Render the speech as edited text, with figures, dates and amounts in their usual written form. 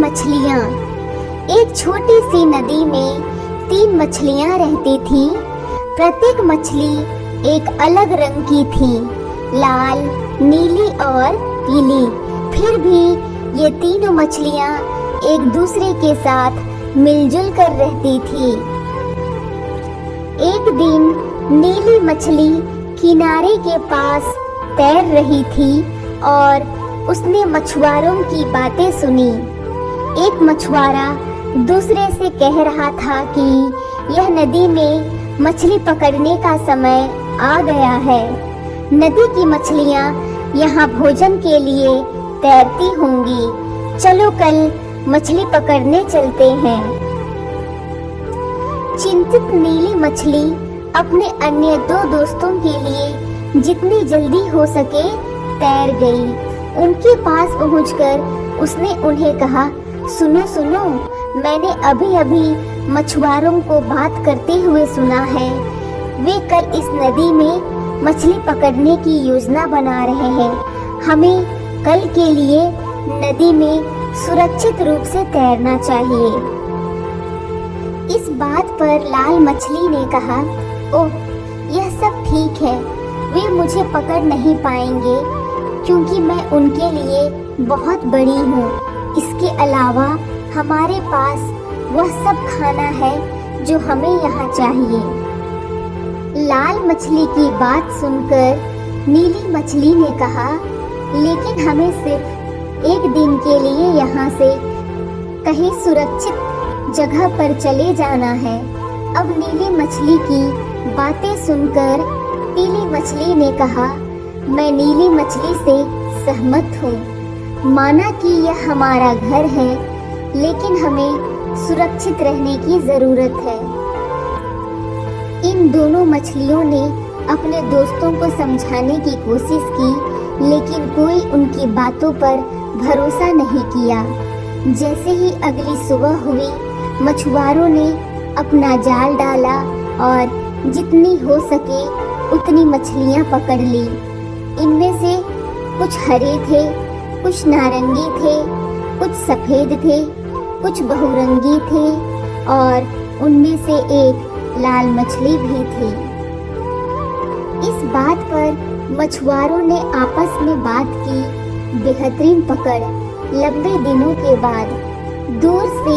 मछलियाँ। एक छोटी सी नदी में 3 मछलियाँ रहती थीं। प्रत्येक मछली एक अलग रंग की थी, लाल, नीली और पीली। फिर भी ये तीनों मछलियाँ एक दूसरे के साथ मिलजुल कर रहती थी। एक दिन नीली मछली किनारे के पास तैर रही थी और उसने मछुआरों की बातें सुनी। एक मछुआरा दूसरे से कह रहा था कि यह नदी में मछली पकड़ने का समय आ गया है। नदी की मछलियाँ यहाँ भोजन के लिए तैरती होंगी। चलो कल मछली पकड़ने चलते हैं। चिंतित नीली मछली अपने अन्य 2 दोस्तों के लिए जितनी जल्दी हो सके तैर गई। उनके पास पहुंचकर उसने उन्हें कहा, सुनो सुनो, मैंने अभी मछुआरों को बात करते हुए सुना है। वे कल इस नदी में मछली पकड़ने की योजना बना रहे हैं। हमें कल के लिए नदी में सुरक्षित रूप से तैरना चाहिए। इस बात पर लाल मछली ने कहा, ओह, यह सब ठीक है। वे मुझे पकड़ नहीं पाएंगे क्योंकि मैं उनके लिए बहुत बड़ी हूँ। इसके अलावा हमारे पास वह सब खाना है जो हमें यहाँ चाहिए। लाल मछली की बात सुनकर नीली मछली ने कहा, लेकिन हमें सिर्फ एक दिन के लिए यहाँ से कहीं सुरक्षित जगह पर चले जाना है। अब नीली मछली की बातें सुनकर पीली मछली ने कहा, मैं नीली मछली से सहमत हूँ। माना कि यह हमारा घर है, लेकिन हमें सुरक्षित रहने की जरूरत है। इन दोनों मछलियों ने अपने दोस्तों को समझाने की कोशिश की, लेकिन कोई उनकी बातों पर भरोसा नहीं किया। जैसे ही अगली सुबह हुई, मछुआरों ने अपना जाल डाला और जितनी हो सके उतनी मछलियां पकड़ ली। इनमें से कुछ हरे थे, कुछ नारंगी थे, कुछ सफेद थे, कुछ बहुरंगी थे और उनमें से एक लाल मछली भी थी। इस बात पर मछुआरों ने आपस में बात की। बेहतरीन पकड़। लंबे दिनों के बाद दूर से